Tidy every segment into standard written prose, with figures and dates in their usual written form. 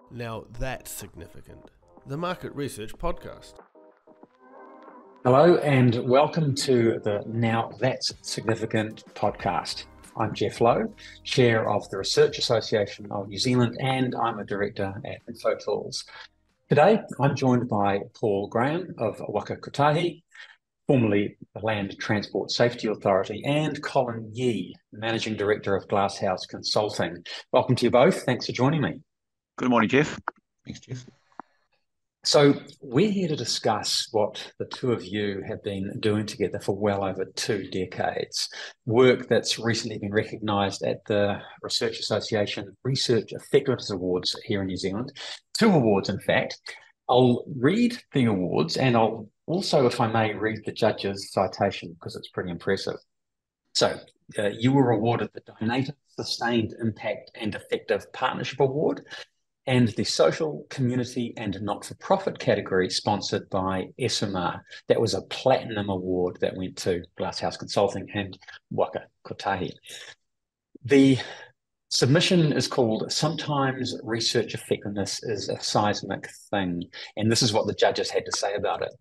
Now that's significant. The Market Research Podcast. Hello and welcome to the Now That's Significant podcast. I'm Geoff Lowe, Chair of the Research Association of New Zealand, and I'm a Director at Infotools. Today, I'm joined by Paul Graham of Waka Kotahi, formerly the Land Transport Safety Authority, and Colin Yee, Managing Director of Glasshouse Consulting. Welcome to you both. Thanks for joining me. Good morning, Geoff. Thanks, Geoff. So we're here to discuss what the two of you have been doing together for well over 2 decades, work that's recently been recognised at the Research Association Research Effectiveness Awards here in New Zealand. 2 awards, in fact. I'll read the awards and I'll also, if I may, read the judges' citation because it's pretty impressive. So you were awarded the Donated, Sustained Impact and Effective Partnership Award and the Social, Community and Not-for-Profit category sponsored by SMR. That was a platinum award that went to Glasshouse Consulting and Waka Kotahi. The submission is called Sometimes Research Effectiveness is a Seismic Thing, and this is what the judges had to say about it.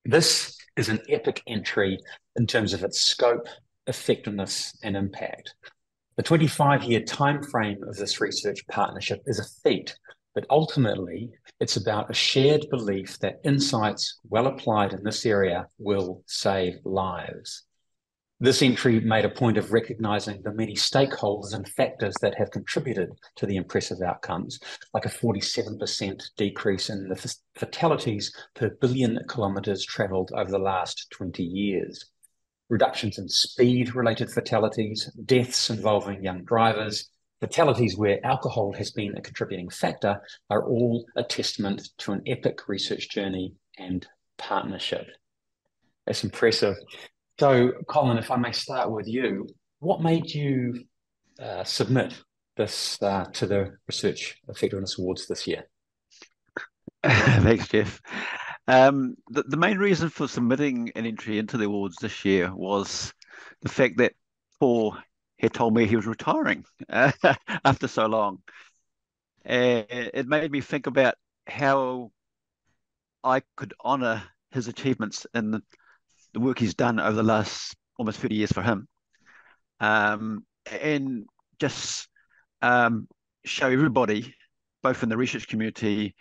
This is an epic entry in terms of its scope, effectiveness and impact. The 25-year timeframe of this research partnership is a feat, but ultimately it's about a shared belief that insights well applied in this area will save lives. This entry made a point of recognising the many stakeholders and factors that have contributed to the impressive outcomes, like a 47% decrease in the fatalities per billion kilometres travelled over the last 20 years. Reductions in speed-related fatalities, deaths involving young drivers, fatalities where alcohol has been a contributing factor are all a testament to an epic research journey and partnership. That's impressive. So, Colin, if I may start with you, what made you submit this to the Research Effectiveness Awards this year? Thanks, Geoff. The main reason for submitting an entry into the awards this year was the fact that Paul had told me he was retiring after so long. It made me think about how I could honour his achievements in the work he's done over the last almost 30 years for him, and just show everybody, both in the research community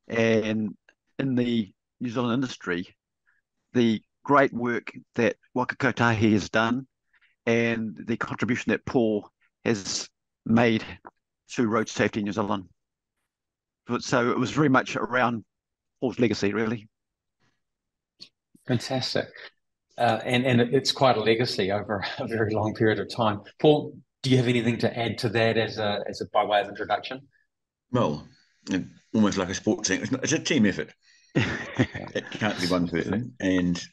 and in the New Zealand industry, the great work that Waka Kotahi has done and the contribution that Paul has made to road safety in New Zealand. So it was very much around Paul's legacy, really. Fantastic. And it's quite a legacy over a very long period of time. Paul, do you have anything to add to that as a by way of introduction? Well, almost like a sports thing. It's a team effort. It can't be one person. And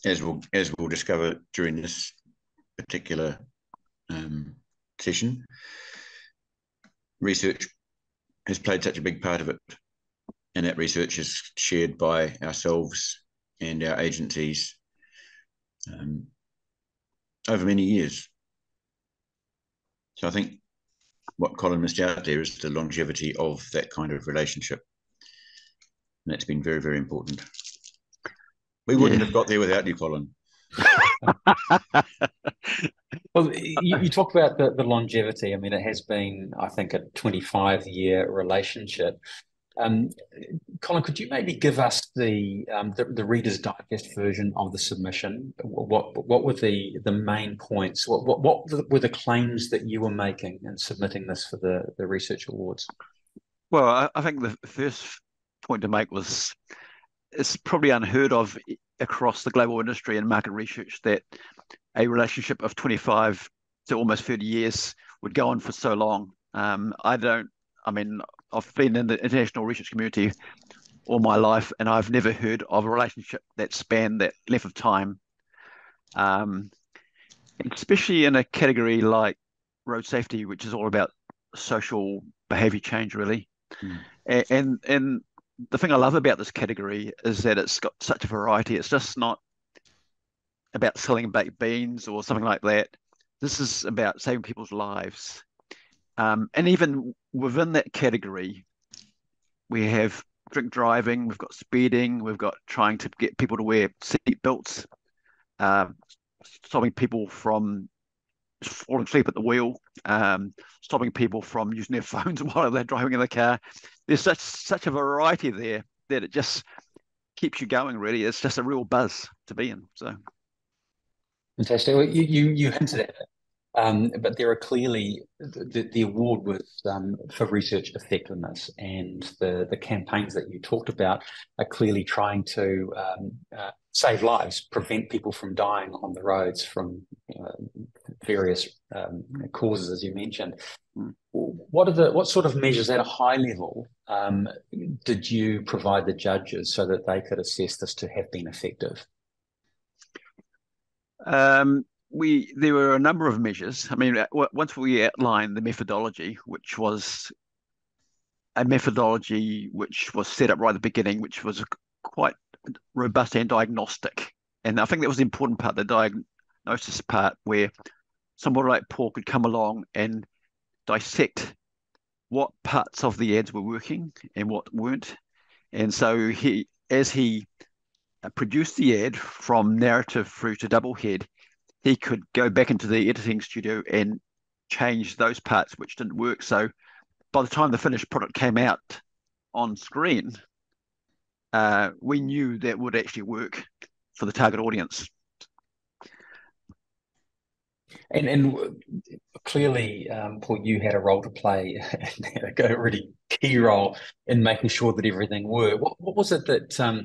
as we'll discover during this particular session, research has played such a big part of it, and that research is shared by ourselves and our agencies over many years. So I think what Colin missed out there is the longevity of that kind of relationship. And that's been very, very important. We wouldn't have got there without you, Colin. Well, you talk about the longevity. I mean, it has been, I think, a 25-year relationship. Colin, could you maybe give us the Reader's Digest version of the submission? What were the main points? What were the claims that you were making in submitting this for the Research Awards? Well, I think the first point to make was it's probably unheard of across the global industry and market research that a relationship of 25 to almost 30 years would go on for so long. I've been in the international research community all my life, and I've never heard of a relationship that spanned that length of time, especially in a category like road safety, which is all about social behaviour change, really. And the thing I love about this category is that it's got such a variety. It's just not about selling baked beans or something like that. This is about saving people's lives. And even within that category, we have drink driving, we've got speeding, we've got trying to get people to wear seat belts, stopping people from falling asleep at the wheel, stopping people from using their phones while they're driving in the car. There's such a variety there that it just keeps you going, really. It's just a real buzz to be in. So fantastic. Well, you hinted at it. But there are clearly the award was for research effectiveness, and the campaigns that you talked about are clearly trying to save lives, prevent people from dying on the roads from various causes, as you mentioned. What sort of measures at a high level did you provide the judges so that they could assess this to have been effective? There were a number of measures. I mean, once we outlined the methodology, which was a methodology which was set up right at the beginning, which was quite robust and diagnostic. And I think that was the important part, the diagnosis part, where somebody like Paul could come along and dissect what parts of the ads were working and what weren't. And so as he produced the ad from narrative through to double head, he could go back into the editing studio and change those parts which didn't work. So by the time the finished product came out on screen, we knew that would actually work for the target audience. And clearly, Paul, you had a role to play, a really key role in making sure that everything worked. What was it that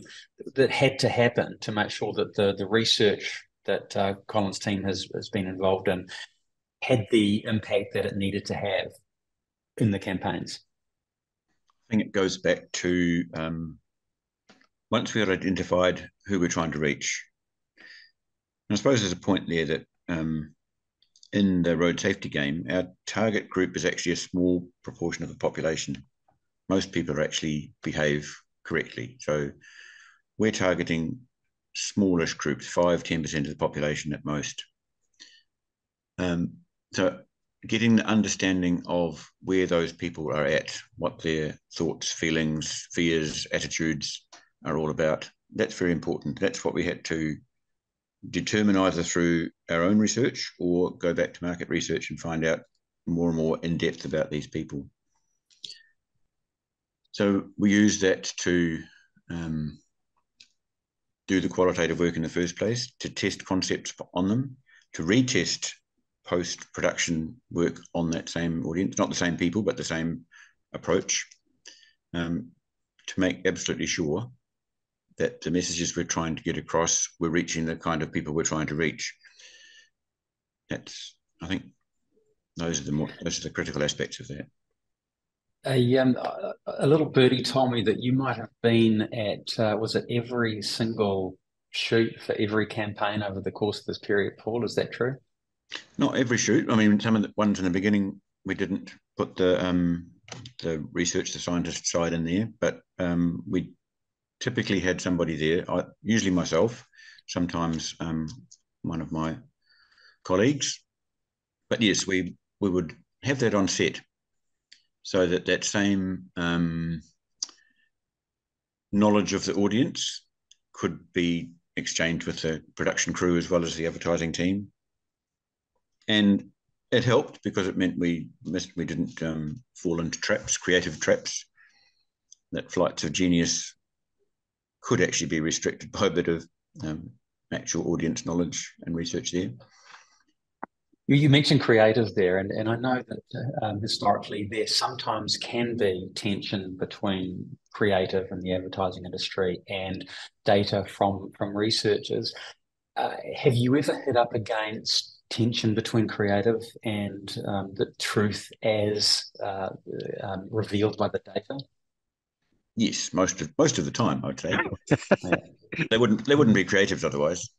that had to happen to make sure that the research that Colin's team has been involved in had the impact that it needed to have in the campaigns? I think it goes back to once we had identified who we're trying to reach. And I suppose there's a point there that in the road safety game, our target group is actually a small proportion of the population. Most people actually behave correctly. So we're targeting smallish groups, 5-10% of the population at most. So getting the understanding of where those people are at, what their thoughts, feelings, fears, attitudes are all about, that's very important. That's what we had to determine either through our own research or go back to market research and find out more and more in depth about these people. So we use that to do the qualitative work in the first place, to test concepts on them, to retest post-production work on that same audience, not the same people, but the same approach, to make absolutely sure that the messages we're trying to get across, we're reaching the kind of people we're trying to reach. I think those are the critical aspects of that. A little birdie told me that you might have been at, was it every single shoot for every campaign over the course of this period, Paul? Is that true? Not every shoot. I mean, some of the ones in the beginning, we didn't put the research, the scientist side in there, but we typically had somebody there, usually myself, sometimes one of my colleagues. But yes, we would have that on set so that same knowledge of the audience could be exchanged with the production crew as well as the advertising team. And it helped because it meant we didn't fall into traps, creative traps, that flights of genius could actually be restricted by a bit of actual audience knowledge and research there. You mentioned creative there, and I know that historically there sometimes can be tension between creative and the advertising industry and data from researchers. Have you ever hit up against tension between creative and the truth as revealed by the data? Yes, most of the time, I'd say. They wouldn't be creatives otherwise.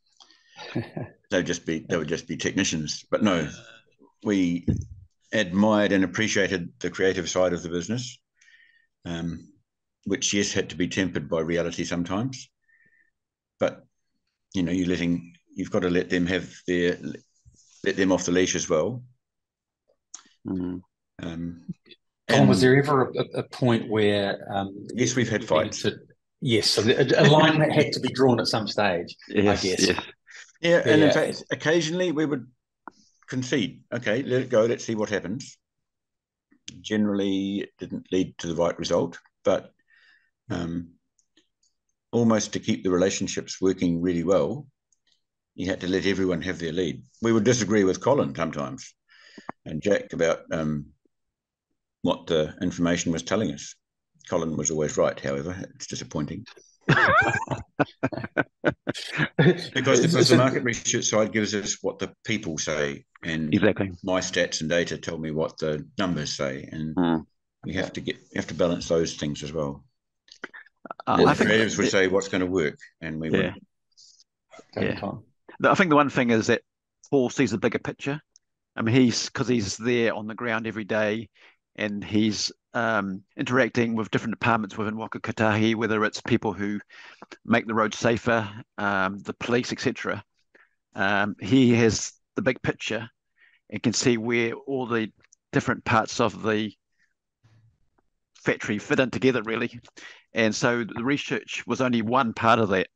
They would just be technicians. But no, we admired and appreciated the creative side of the business, which yes had to be tempered by reality sometimes. But you know, you've got to let them off the leash as well. Mm-hmm. Colin, was there ever a point where yes, we've had fights. Yes, so a line that had to be drawn at some stage, I guess. Yes. Yeah, and in fact, occasionally we would concede. Okay, let it go. Let's see what happens. Generally, it didn't lead to the right result, but almost to keep the relationships working really well, you had to let everyone have their lead. We would disagree with Colin sometimes and Jack about what the information was telling us. Colin was always right, however. It's disappointing. because the market research side gives us what the people say, and exactly my stats and data tell me what the numbers say, and you have to balance those things as well. I think creatives would say what's going to work, and we would. I think the one thing is that Paul sees the bigger picture. I mean, because he's there on the ground every day, and he's interacting with different departments within Waka Kotahi, whether it's people who make the roads safer, the police, etc. He has the big picture and can see where all the different parts of the factory fit in together, really. And so the research was only one part of that.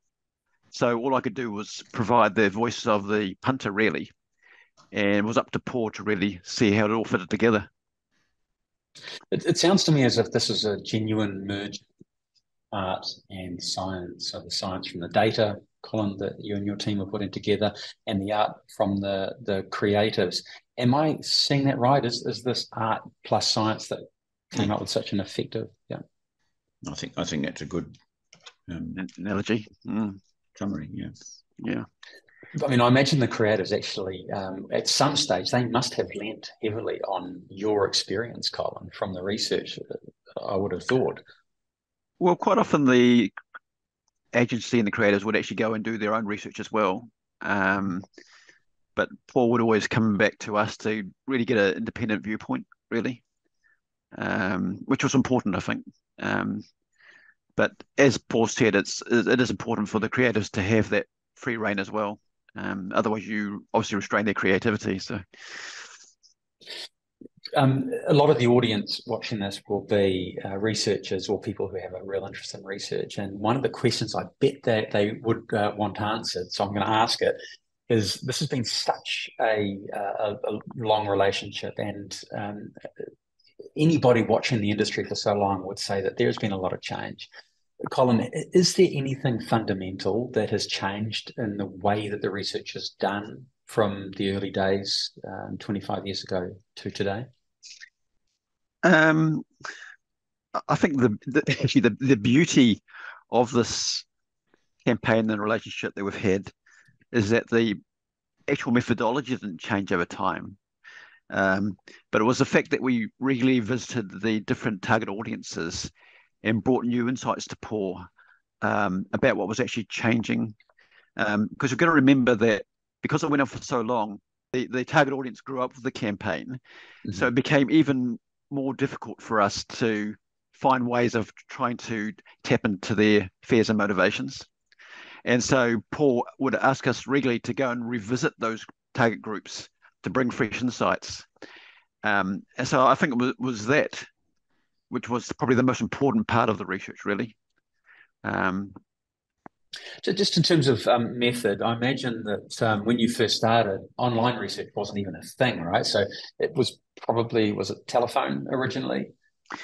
So all I could do was provide the voices of the punter, really. And it was up to Paul to really see how it all fitted together. It sounds to me as if this is a genuine merge of art and science. So the science from the data, Colin, that you and your team are putting together, and the art from the creatives. Am I seeing that right? Is this art plus science that came up with such an effective? Yeah. I think that's a good analogy. Summary. Yeah. I mean, I imagine the creatives actually, at some stage, they must have lent heavily on your experience, Colin, from the research, I would have thought. Well, quite often the agency and the creators would actually go and do their own research as well. But Paul would always come back to us to really get an independent viewpoint, really, which was important, I think. But as Paul said, it is important for the creators to have that free reign as well. Otherwise, you obviously restrain their creativity. So, a lot of the audience watching this will be researchers or people who have a real interest in research. And one of the questions I bet that they would want answered, so I'm going to ask it, is this has been such a long relationship, and anybody watching the industry for so long would say that there's been a lot of change. Colin, is there anything fundamental that has changed in the way that the research is done from the early days 25 years ago to today? I think the beauty of this campaign and relationship that we've had is that the actual methodology didn't change over time. But it was the fact that we regularly visited the different target audiences and brought new insights to Paul about what was actually changing. Because we've got to remember that because it went on for so long, the target audience grew up with the campaign. Mm-hmm. So it became even more difficult for us to find ways of trying to tap into their fears and motivations. And so Paul would ask us regularly to go and revisit those target groups to bring fresh insights. And so I think it was that which was probably the most important part of the research, really. So just in terms of method, I imagine that when you first started, online research wasn't even a thing, right? So it was it telephone originally,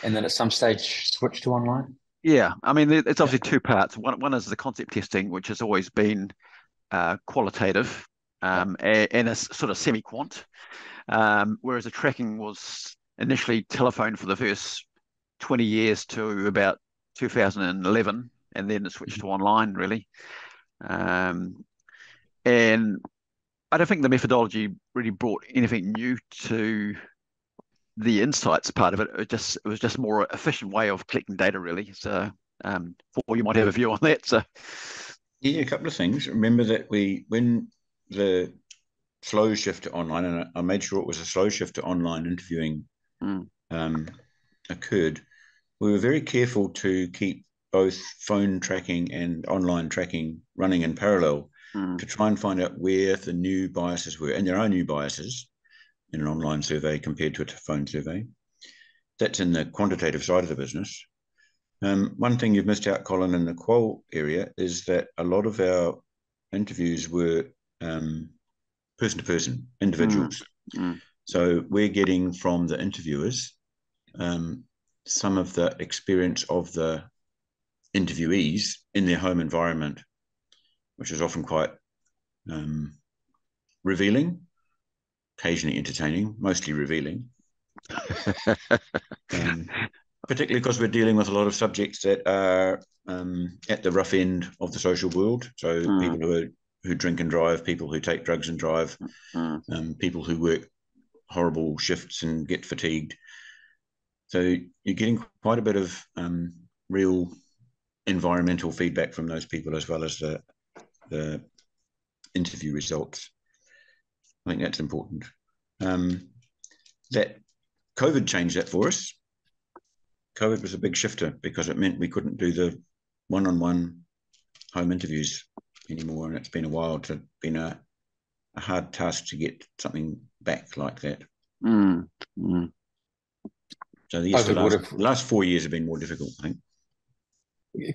and then at some stage switched to online? Yeah, I mean, it's obviously two parts. One is the concept testing, which has always been qualitative and a sort of semi-quant, whereas the tracking was initially telephone for the first 20 years to about 2011, and then it switched to online, really. And I don't think the methodology really brought anything new to the insights part of it. It was just a more efficient way of collecting data, really. So, Paul, you might have a view on that. So, yeah, a couple of things. Remember that when the slow shift to online, and I made sure it was a slow shift to online interviewing occurred, we were very careful to keep both phone tracking and online tracking running in parallel to try and find out where the new biases were. And there are new biases in an online survey compared to a phone survey. that's in the quantitative side of the business. One thing you've missed out, Colin, in the qual area is that a lot of our interviews were person-to-person, individuals. So we're getting from the interviewers some of the experience of the interviewees in their home environment, which is often quite revealing, occasionally entertaining, mostly revealing. Particularly because we're dealing with a lot of subjects that are at the rough end of the social world. So people who drink and drive, people who take drugs and drive, people who work horrible shifts and get fatigued. So you're getting quite a bit of real environmental feedback from those people, as well as the interview results. I think that's important. That COVID changed that for us. COVID was a big shifter because it meant we couldn't do the one-on-one home interviews anymore, and it's been a while. It's been a hard task to get something back like that. So the last 4 years have been more difficult, I think.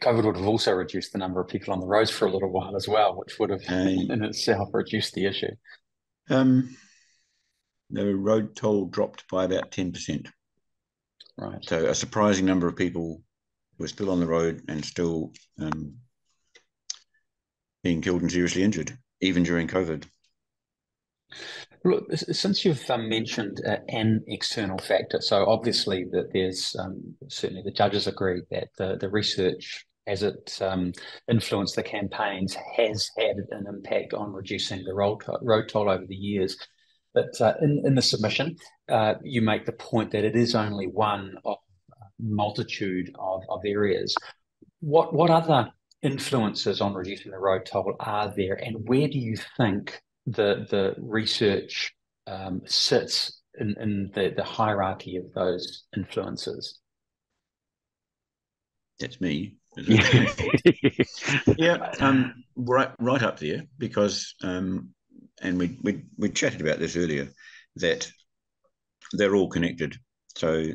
COVID would have also reduced the number of people on the roads for a little while as well, which would have in itself reduced the issue. The road toll dropped by about 10%. Right. So a surprising number of people were still on the road and still being killed and seriously injured, even during COVID. Look, since you've mentioned an external factor, so obviously that there's certainly the judges agree that the research, as it influenced the campaigns, has had an impact on reducing the road toll over the years. But in the submission, you make the point that it is only one of a multitude of areas. What other influences on reducing the road toll are there, and where do you think the research sits in the hierarchy of those influences? That's me. Yeah, right up there, because and we chatted about this earlier, that they're all connected. So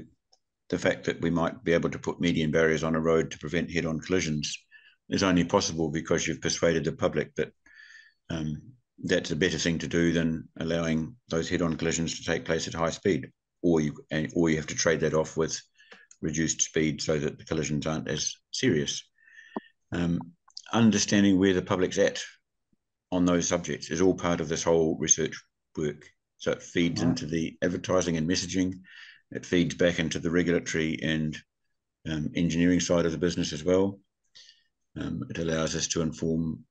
the fact that we might be able to put median barriers on a road to prevent head-on collisions is only possible because you've persuaded the public that that's a better thing to do than allowing those head-on collisions to take place at high speed, or you have to trade that off with reduced speed so that the collisions aren't as serious. Understanding where the public's at on those subjects is all part of this whole research work. So it feeds into the advertising and messaging. It feeds back into the regulatory and engineering side of the business as well. It allows us to inform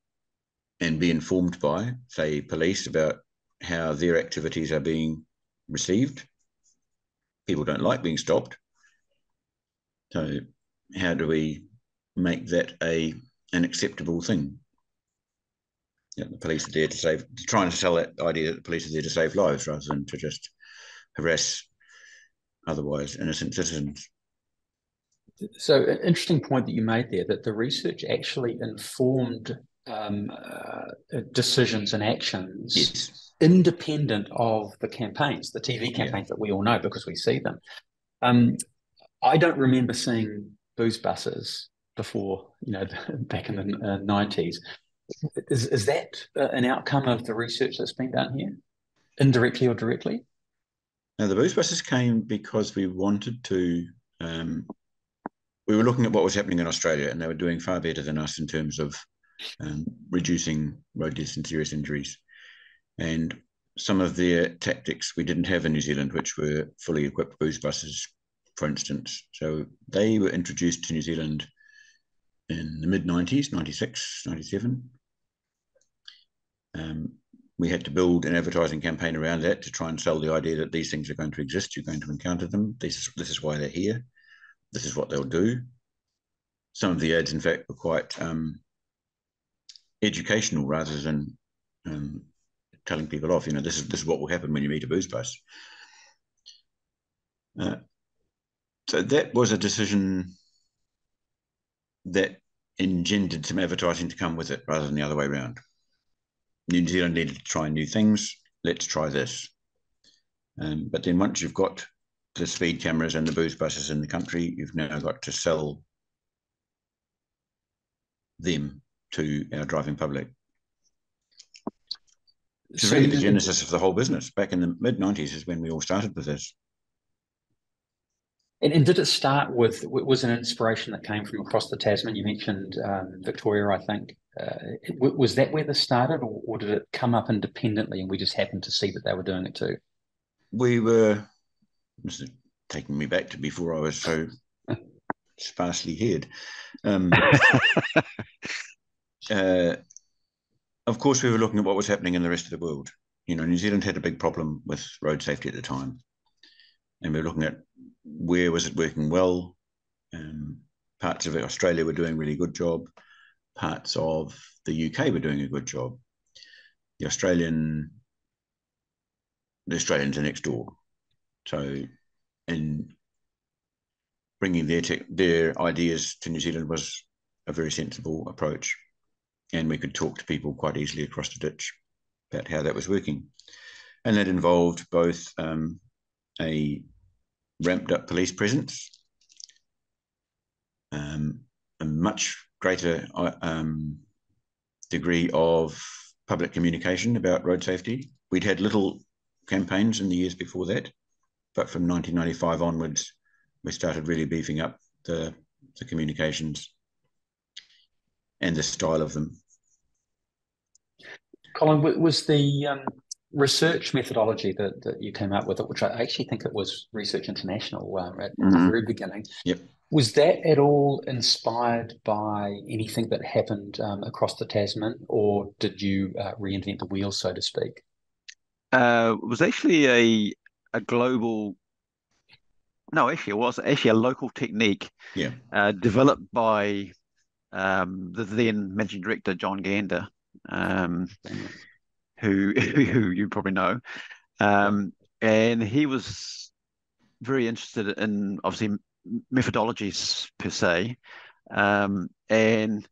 and be informed by, say, police about how their activities are being received. People don't like being stopped. So how do we make that an acceptable thing? You know, the police are there to trying to sell that idea that the police are there to save lives rather than to just harass otherwise innocent citizens. So an interesting point that you made there, that the research actually informed decisions and actions independent of the campaigns, the TV campaigns that we all know because we see them. I don't remember seeing booze buses before, back in the 90s. Is that an outcome of the research that's been done here, indirectly or directly? Now, the booze buses came because we wanted to. We were looking at what was happening in Australia, and they were doing far better than us in terms of reducing road deaths and serious injuries. And some of their tactics we didn't have in New Zealand, which were fully equipped booze buses, for instance. So they were introduced to New Zealand in the mid-90s, 96, 97. We had to build an advertising campaign around that to try and sell the idea that these things are going to exist, you're going to encounter them, this is why they're here, this is what they'll do. Some of the ads, in fact, were quite educational rather than telling people off, this is what will happen when you meet a booze bus. So that was a decision that engendered some advertising to come with it rather than the other way around. New Zealand needed to try new things. Let's try this. But then once you've got the speed cameras and the booze buses in the country. You've now got to sell them to our driving public. It's really the genesis of the whole business. Back in the mid-90s is when we all started with this. And did it start with, was an inspiration that came from across the Tasman? You mentioned Victoria, I think. Was that where this started, or did it come up independently and we just happened to see that they were doing it too? This is taking me back to before I was so sparsely haired. Of course, we were looking at what was happening in the rest of the world. You know, New Zealand had a big problem with road safety at the time. And we were looking at where was it working well. Parts of Australia were doing a really good job. Parts of the UK were doing a good job. The Australians are next door. So, in bringing their ideas to New Zealand was a very sensible approach. And we could talk to people quite easily across the ditch about how that was working. And that involved both a ramped up police presence, a much greater degree of public communication about road safety. We'd had little campaigns in the years before that, but from 1995 onwards, we started really beefing up the communications and the style of them. Colin, was the research methodology that you came up with, which I actually think it was Research International at the very beginning, was that at all inspired by anything that happened across the Tasman, or did you reinvent the wheel, so to speak? It was actually a global... No, actually, it was actually a local technique developed by the then managing director, John Gander, who you probably know. And he was very interested in, obviously, methodologies per se. And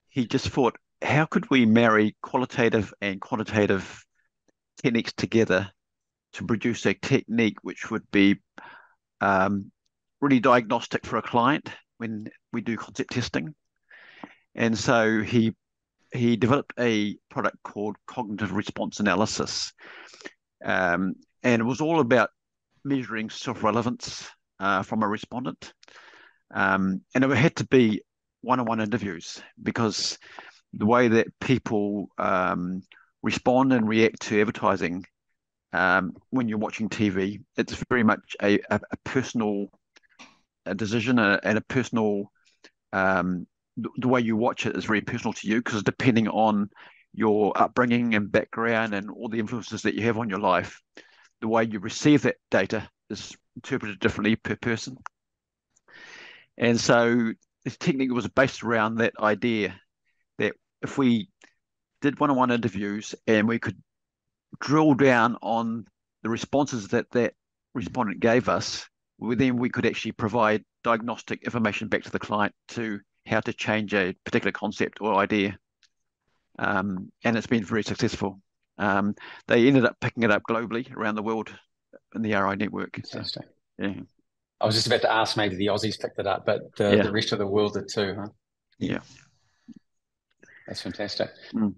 he just thought, how could we marry qualitative and quantitative techniques together to produce a technique which would be really diagnostic for a client when we do concept testing. And so he developed a product called cognitive response analysis. And it was all about measuring self-relevance from a respondent. And it had to be one-on-one interviews, because the way that people respond and react to advertising when you're watching TV, it's very much a personal decision and a personal, the way you watch it is very personal to you, because depending on your upbringing and background and all the influences that you have on your life, the way you receive that data is interpreted differently per person. And so this technique was based around that idea that if we did one-on-one interviews and we could drill down on the responses that respondent gave us, then we could actually provide diagnostic information back to the client to how to change a particular concept or idea. And it's been very successful. They ended up picking it up globally around the world in the RI network. Fantastic. So, yeah. I was just about to ask, maybe the Aussies picked it up, but the rest of the world did too, huh? Yeah. That's fantastic. Mm.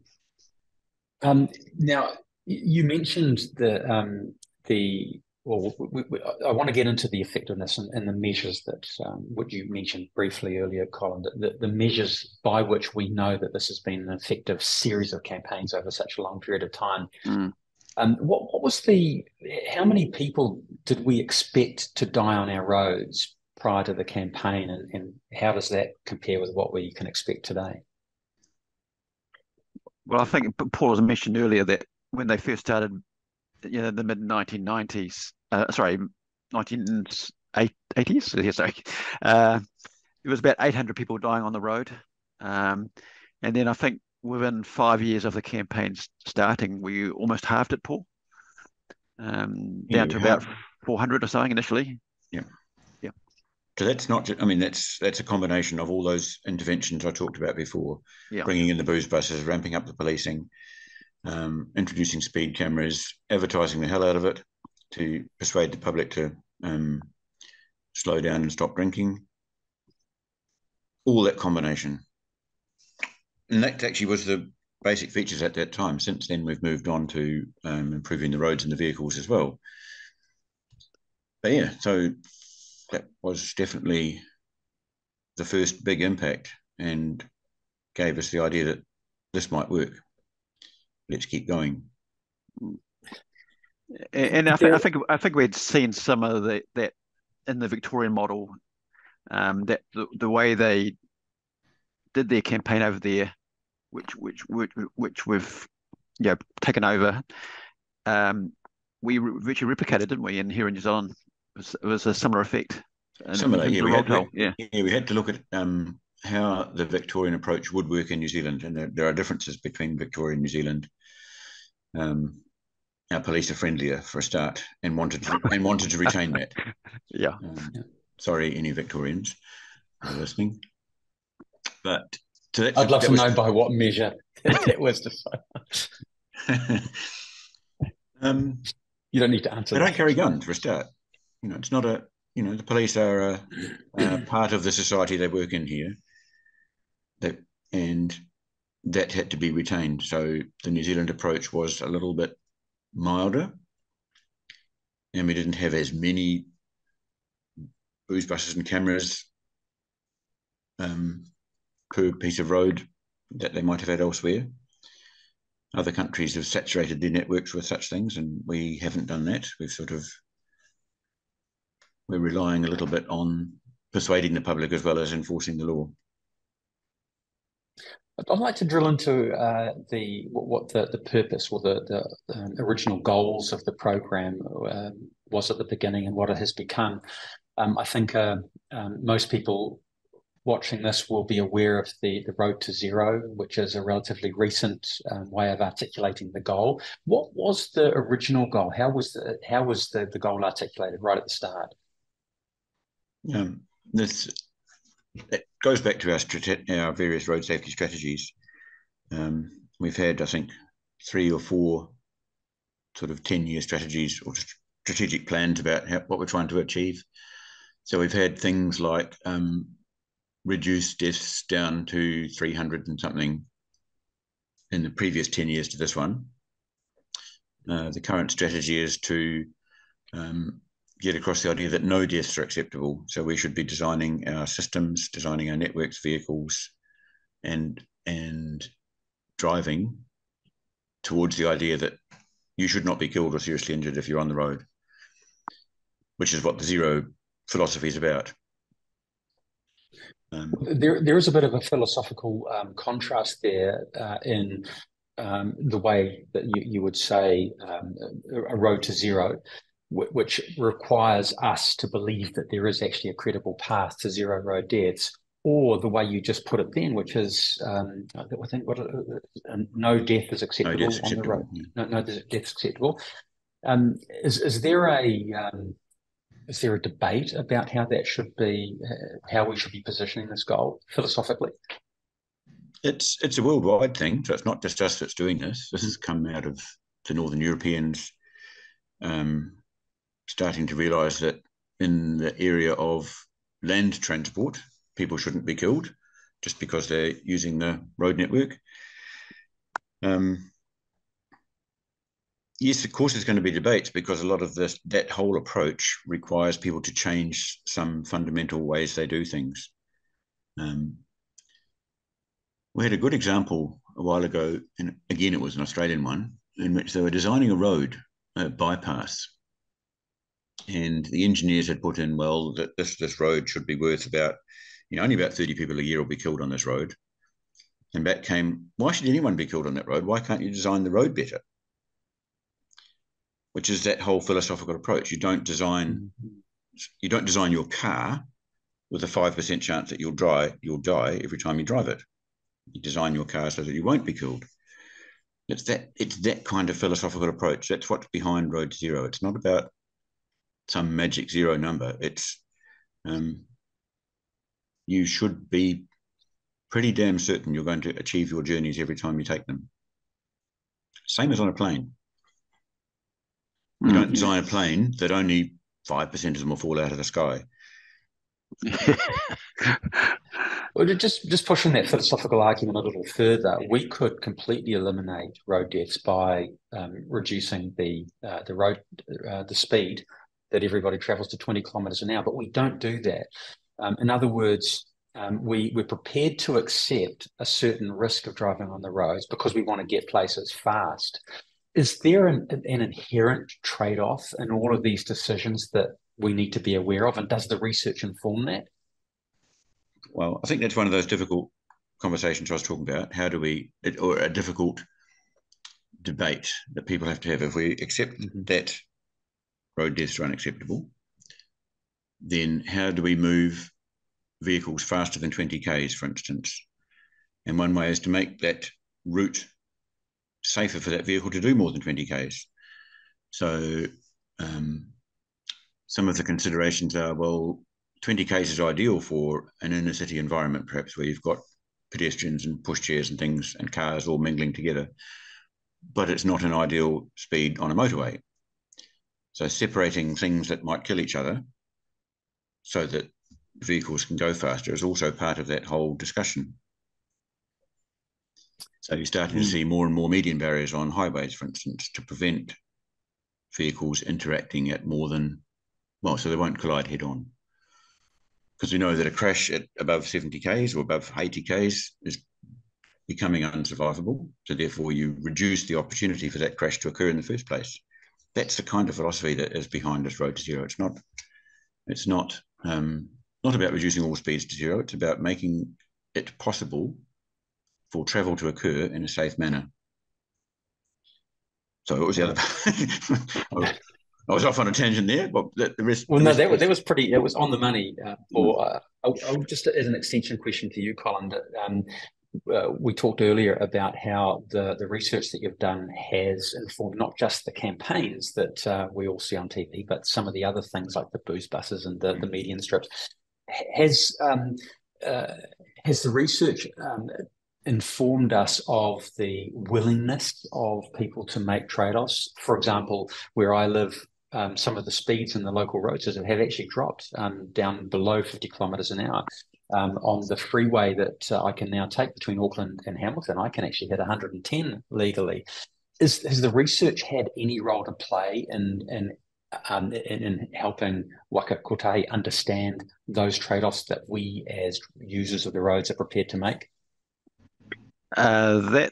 Now, you mentioned I want to get into the effectiveness and the measures that what you mentioned briefly earlier, Colin, the measures by which we know that this has been an effective series of campaigns over such a long period of time. What was how many people did we expect to die on our roads prior to the campaign, and how does that compare with what we can expect today? Well, I think Paul has mentioned earlier that when they first started, the mid-1990s, 1980s, it was about 800 people dying on the road. And then I think within 5 years of the campaign starting, we almost halved it, Paul, down to about 400 or something initially. Yeah. So that's not just, I mean, that's a combination of all those interventions I talked about before, bringing in the booze buses, ramping up the policing, introducing speed cameras, advertising the hell out of it to persuade the public to slow down and stop drinking. All that combination. And that actually was the basic features at that time. Since then, we've moved on to improving the roads and the vehicles as well. But yeah, so that was definitely the first big impact and gave us the idea that this might work. Let's keep going. And I think we'd seen some of that in the Victorian model, that the way they did their campaign over there, which we've taken over. We virtually replicated, didn't we? And here in New Zealand, it was a similar effect. Similar, yeah. We had to look at how the Victorian approach would work in New Zealand, and there are differences between Victoria and New Zealand. Our police are friendlier for a start, and wanted to retain that. Yeah. Sorry, any Victorians who are listening, but I'd love to know by what measure that was defined. You don't need to answer. They don't carry guns for a start. It's not a. The police are a part of the society they work in here. And that had to be retained. So the New Zealand approach was a little bit milder, and we didn't have as many booze buses and cameras per piece of road that they might have had elsewhere. Other countries have saturated their networks with such things, and we haven't done that. We're relying a little bit on persuading the public as well as enforcing the law. I'd like to drill into what the purpose or the original goals of the program was at the beginning and what it has become. I think most people watching this will be aware of the Road to Zero, which is a relatively recent way of articulating the goal. What was the original goal? How was the goal articulated right at the start? It goes back to our various road safety strategies. We've had, I think, 3 or 4 sort of 10-year strategies or strategic plans about what we're trying to achieve. So we've had things like reduce deaths down to 300 and something in the previous 10 years to this one. The current strategy is to get across the idea that no deaths are acceptable. So we should be designing our systems, designing our networks, vehicles, and driving towards the idea that you should not be killed or seriously injured if you're on the road, which is what the zero philosophy is about. There is a bit of a philosophical contrast there in the way that you would say a road to zero, which requires us to believe that there is actually a credible path to zero road deaths, or the way you just put it then, which is, I think no death is acceptable on the road. No death is acceptable. Is there a debate about how that should be, how we should be positioning this goal philosophically? It's a worldwide thing, so it's not just us that's doing this. This has come out of the Northern Europeans starting to realise that in the area of land transport, people shouldn't be killed just because they're using the road network. Yes, of course, there's going to be debates because a lot of that whole approach requires people to change some fundamental ways they do things. We had a good example a while ago, and again, it was an Australian one, in which they were designing a road, a bypass. And the engineers had put in, well, that this road should be worth about, only about 30 people a year will be killed on this road. And back came, why should anyone be killed on that road? Why can't you design the road better? Which is that whole philosophical approach. You don't design your car with a 5% chance that you'll die every time you drive it. You design your car so that you won't be killed. It's that kind of philosophical approach. That's what's behind Road to Zero. It's not about some magic zero number. It's you should be pretty damn certain you're going to achieve your journeys every time you take them. Same as on a plane. You don't design a plane that only 5% of them will fall out of the sky. Well, just pushing that philosophical argument a little further, we could completely eliminate road deaths by reducing the speed that everybody travels to 20 kilometres an hour, but we don't do that. In other words, we're prepared to accept a certain risk of driving on the roads because we want to get places fast. Is there an inherent trade-off in all of these decisions that we need to be aware of, and does the research inform that? Well, I think that's one of those difficult conversations I was talking about. How do we, or a difficult debate that people have to have. If we accept that road deaths are unacceptable, then how do we move vehicles faster than 20 k's, for instance? And one way is to make that route safer for that vehicle to do more than 20 k's. So some of the considerations are, well, 20 k's is ideal for an inner city environment, perhaps, where you've got pedestrians and pushchairs and things and cars all mingling together, but it's not an ideal speed on a motorway. So separating things that might kill each other so that vehicles can go faster is also part of that whole discussion. So you're starting to see more and more median barriers on highways, for instance, to prevent vehicles interacting at more than, well, so they won't collide head on. Because we know that a crash at above 70 k's or above 80 k's is becoming unsurvivable. So therefore you reduce the opportunity for that crash to occur in the first place. That's the kind of philosophy that is behind this road to zero. It's not about reducing all speeds to zero. It's about making it possible for travel to occur in a safe manner. So what was the other part? I was off on a tangent there, but the rest. Well, no, that was pretty. It was on the money. I'll just as an extension question for you, Colin. That we talked earlier about how the research that you've done has informed not just the campaigns that we all see on TV, but some of the other things like the booze buses and the median strips. Has the research informed us of the willingness of people to make trade-offs? For example, where I live, some of the speeds in the local roads have actually dropped down below 50 kilometres an hour. On the freeway that I can now take between Auckland and Hamilton, I can actually hit 110 legally. Has the research had any role to play in helping Waka Kotahi understand those trade-offs that we as users of the roads are prepared to make? That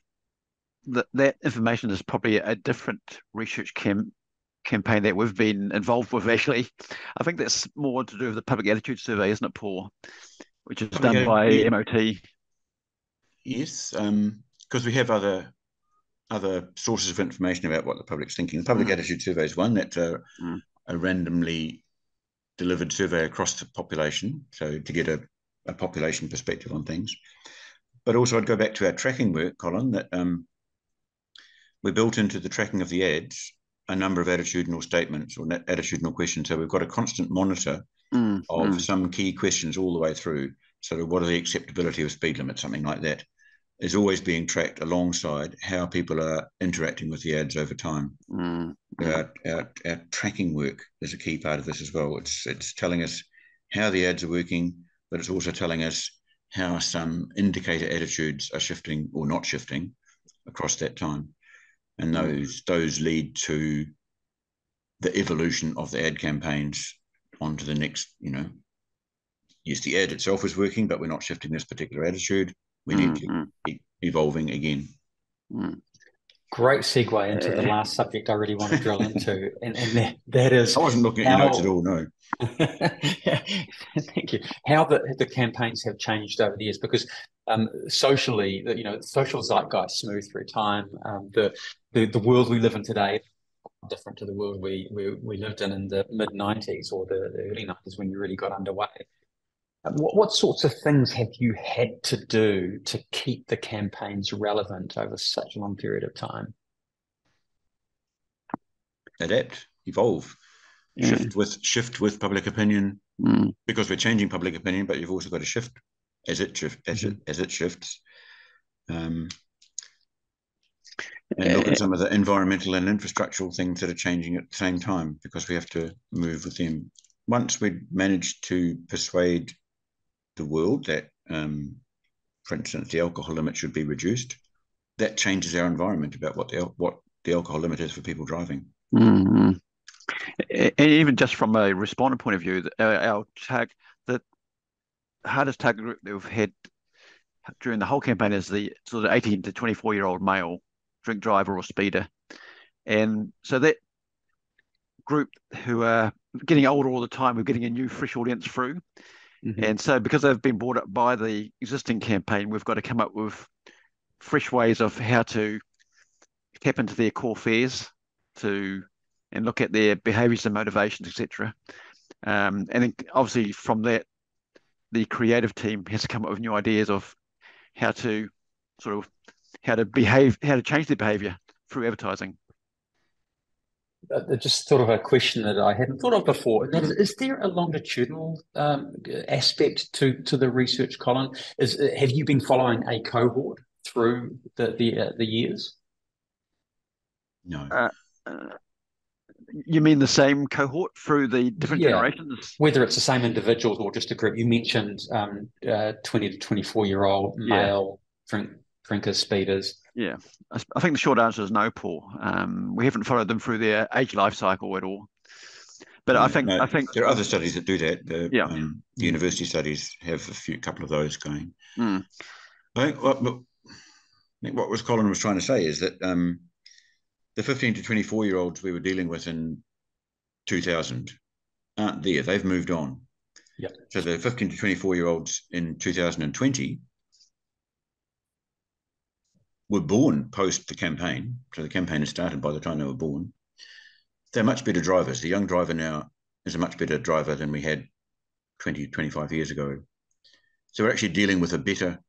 information is probably a different research campaign that we've been involved with, actually. I think that's more to do with the public attitude survey, isn't it, Paul? Which is done by MOT. Yes, because we have other sources of information about what the public's thinking. The public attitude survey is one that's a randomly delivered survey across the population, so to get a population perspective on things. But also I'd go back to our tracking work, Colin, that we built into the tracking of the ads a number of attitudinal statements or attitudinal questions. So we've got a constant monitor of some key questions all the way through. So what are the acceptability of speed limits, something like that, is always being tracked alongside how people are interacting with the ads over time. Our tracking work is a key part of this as well. It's telling us how the ads are working, but it's also telling us how some indicator attitudes are shifting or not shifting across that time. And those lead to the evolution of the ad campaigns onto the next, yes, the ad itself is working, but we're not shifting this particular attitude. We need to keep evolving again. Great segue into the last subject I really want to drill into, and that is... I wasn't looking at your notes at all, no. Thank you. How the campaigns have changed over the years, because socially, social zeitgeist smooth through time. The world we live in today is different to the world we lived in the mid-90s or the early 90s when you really got underway. What sorts of things have you had to do to keep the campaigns relevant over such a long period of time? Adapt, evolve, shift with public opinion, because we're changing public opinion, but you've also got to shift as it shifts. and look at some of the environmental and infrastructural things that are changing at the same time, because we have to move with them. Once we managed to persuade the world that, for instance, the alcohol limit should be reduced, that changes our environment about what the alcohol limit is for people driving. Mm-hmm. And even just from a respondent point of view, the hardest target group that we've had during the whole campaign is the sort of 18 to 24-year-old male drink driver or speeder. And so that group who are getting older all the time, we're getting a new fresh audience through. Mm-hmm. And so because they've been brought up by the existing campaign, we've got to come up with fresh ways of how to tap into their core fears and look at their behaviours and motivations, etc. And then obviously from that, the creative team has to come up with new ideas of how to change their behaviour through advertising. Just sort of a question that I hadn't thought of before, and that is there a longitudinal aspect to the research, Colin? Have you been following a cohort through the years? No. You mean the same cohort through the different generations? Whether it's the same individuals or just a group. You mentioned 20 to 24-year-old male drinkers, speeders. Yeah, I think the short answer is no, Paul. We haven't followed them through their age life cycle at all. But I think there are other studies that do that. The university studies have a couple of those going. Mm. I think what Colin was trying to say is that the 15 to 24-year-olds we were dealing with in 2000 aren't there. They've moved on. Yeah. So the 15 to 24-year-olds in 2020 were born post the campaign. So the campaign had started by the time they were born. They're much better drivers. The young driver now is a much better driver than we had 20, 25 years ago. So we're actually dealing with a better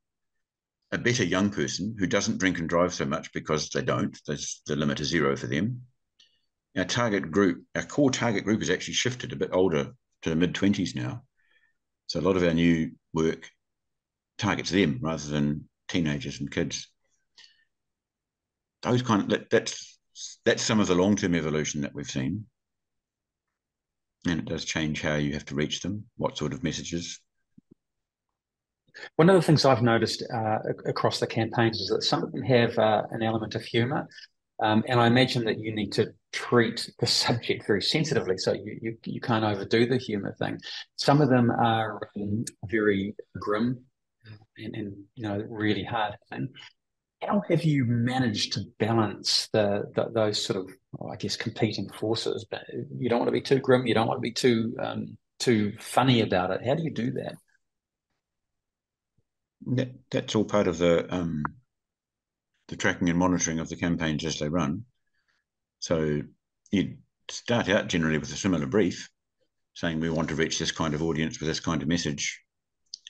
young person who doesn't drink and drive so much because they don't. That's the limit is 0 for them. Our core target group has actually shifted a bit older to the mid-20s now. So a lot of our new work targets them rather than teenagers and kids. That's some of the long-term evolution that we've seen. And it does change how you have to reach them, what sort of messages. One of the things I've noticed across the campaigns is that some of them have an element of humour, and I imagine that you need to treat the subject very sensitively, so you can't overdo the humour thing. Some of them are very grim and really hard. How have you managed to balance those sort of, I guess, competing forces? But you don't want to be too grim, you don't want to be too funny about it. How do you do that? That's all part of the tracking and monitoring of the campaigns as they run. So you start out generally with a similar brief, saying we want to reach this kind of audience with this kind of message.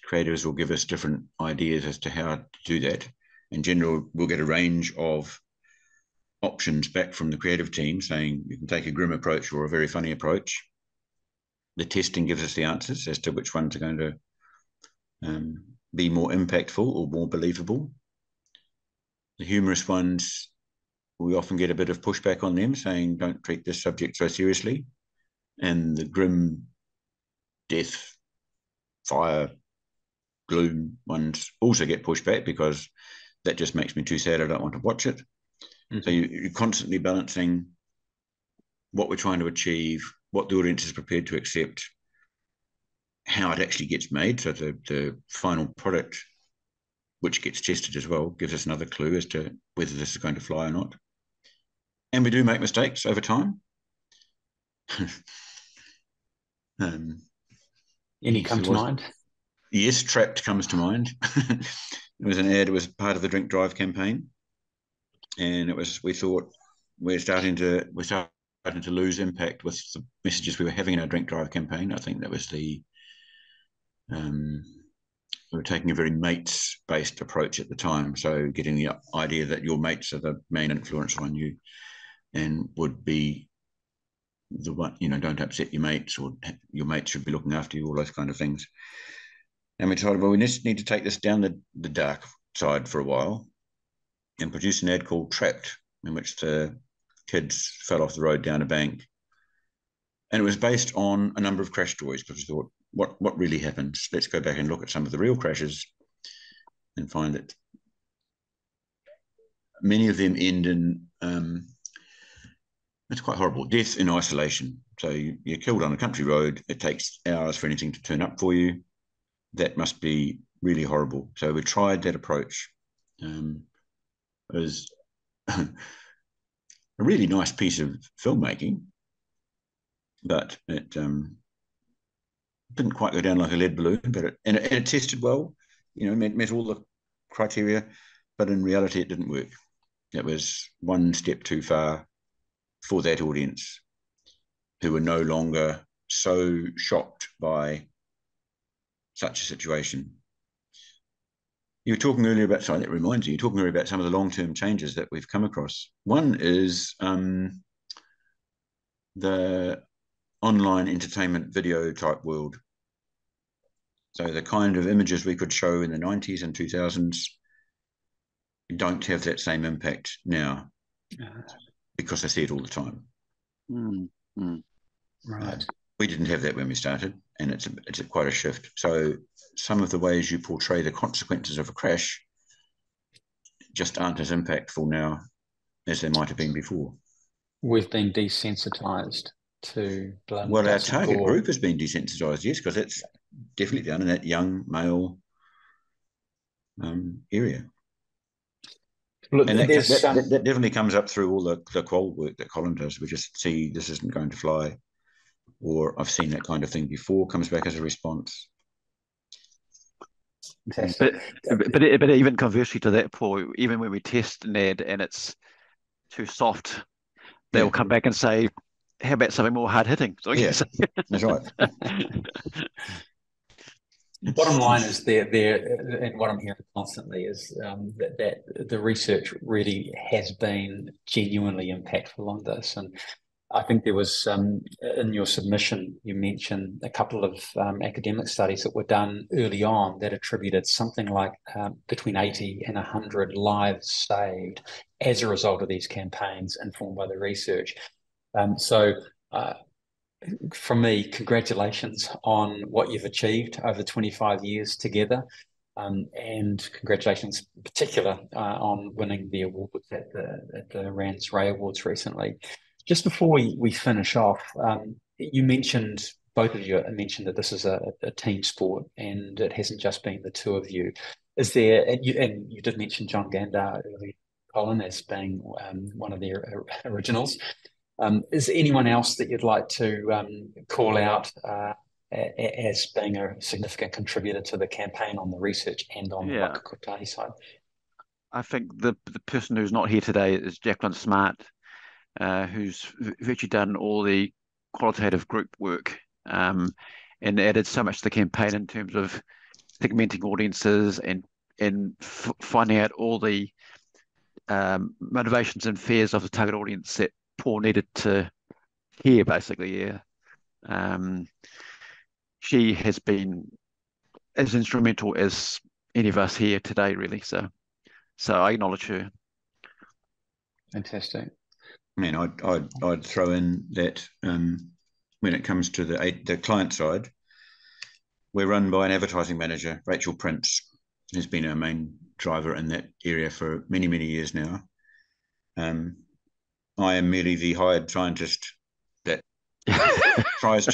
Creators will give us different ideas as to how to do that. In general, we'll get a range of options back from the creative team saying you can take a grim approach or a very funny approach. The testing gives us the answers as to which ones are going to be more impactful or more believable. The humorous ones, we often get a bit of pushback on them saying don't treat this subject so seriously. And the grim, death, fire, gloom ones also get pushback because that just makes me too sad, I don't want to watch it. Mm-hmm. So you're constantly balancing what we're trying to achieve, what the audience is prepared to accept, how it actually gets made. So the final product, which gets tested as well, gives us another clue as to whether this is going to fly or not. And we do make mistakes over time. Any come to mind? Yes, Trapped comes to mind. It was an ad. It was part of the Drink Drive campaign, and it was. We thought we're starting to lose impact with the messages we were having in our Drink Drive campaign. I think that was we were taking a very mates-based approach at the time. So getting the idea that your mates are the main influencer on you, and would be the one, don't upset your mates, or your mates should be looking after you, all those kind of things. And we decided, well, we just need to take this down the dark side for a while and produce an ad called Trapped, in which the kids fell off the road down a bank. And it was based on a number of crash stories, because we thought, what really happened? Let's go back and look at some of the real crashes and find that many of them end in, it's quite horrible, death in isolation. So you're killed on a country road. It takes hours for anything to turn up for you. That must be really horrible. So we tried that approach. It was a really nice piece of filmmaking, but it didn't quite go down like a lead balloon. But it tested well, met all the criteria, but in reality, it didn't work. It was one step too far for that audience, who were no longer so shocked by such a situation. You were talking earlier about, sorry, that reminds you, talking earlier about some of the long-term changes that we've come across. One is the online entertainment video type world. So the kind of images we could show in the 90s and 2000s don't have that same impact now, because I see it all the time. Right. We didn't have that when we started, and it's quite a shift. So some of the ways you portray the consequences of a crash just aren't as impactful now as they might have been before. We've been desensitized to blood. Well, our target group has been desensitized, yes, because it's definitely down in that young male area. Look, and that definitely comes up through all the qual work that Colin does. We just see this isn't going to fly, or I've seen that kind of thing before, comes back as a response. But even conversely to that, Paul, even when we test an ad and it's too soft, they'll come back and say, how about something more hard-hitting? So that's right. Bottom line is there, and what I'm hearing constantly is that the research really has been genuinely impactful on this. And I think there was in your submission, you mentioned a couple of academic studies that were done early on that attributed something like between 80 and 100 lives saved as a result of these campaigns informed by the research. From me, congratulations on what you've achieved over 25 years together, and congratulations in particular on winning the awards at the Rand's Ray Awards recently. Just before we finish off, you mentioned, both of you mentioned, that this is a team sport and it hasn't just been the two of you. Is there, and you did mention John Gandar earlier, Colin, as being one of the originals. Is there anyone else that you'd like to call out as being a significant contributor to the campaign on the research and on the Waka Kotahi side? I think the person who's not here today is Jacqueline Smart, who's actually done all the qualitative group work and added so much to the campaign in terms of segmenting audiences and finding out all the motivations and fears of the target audience that Paul needed to hear, basically. She has been as instrumental as any of us here today, really. So I acknowledge her. Fantastic. I mean, I'd throw in that when it comes to the client side, we're run by an advertising manager, Rachel Prince, who's been our main driver in that area for many, many years now. I am merely the hired scientist that tries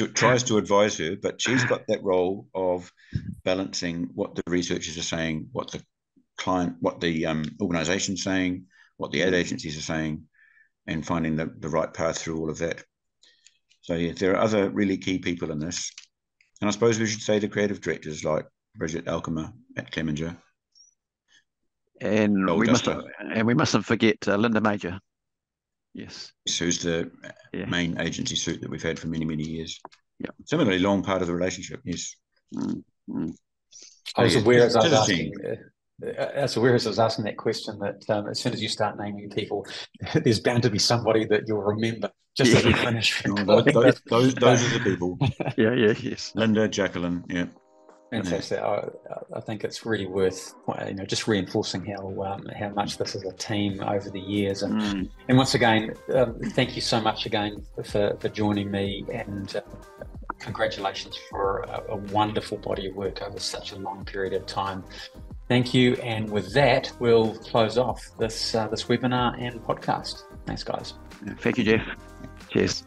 to advise her, but she's got that role of balancing what the researchers are saying, what the client, what the organisation's saying, what the ad agencies are saying, and finding the right path through all of that. So yeah, there are other really key people in this, and I suppose we should say the creative directors like Bridget Alkemer at Clemenger, and we mustn't forget Linda Major. Yes. Who's the main agency suit that we've had for many, many years. Yeah. Similarly long part of the relationship, yes. I was aware as I was asking that question that as soon as you start naming people, there's bound to be somebody that you'll remember just as we finish. Those are the people. Yes. Linda, Jacqueline, yeah. Fantastic. I think it's really worth, just reinforcing how much this is a team over the years. And once again, thank you so much again for joining me, and congratulations for a wonderful body of work over such a long period of time. Thank you. And with that, we'll close off this webinar and podcast. Thanks, guys. Thank you, Geoff. Cheers.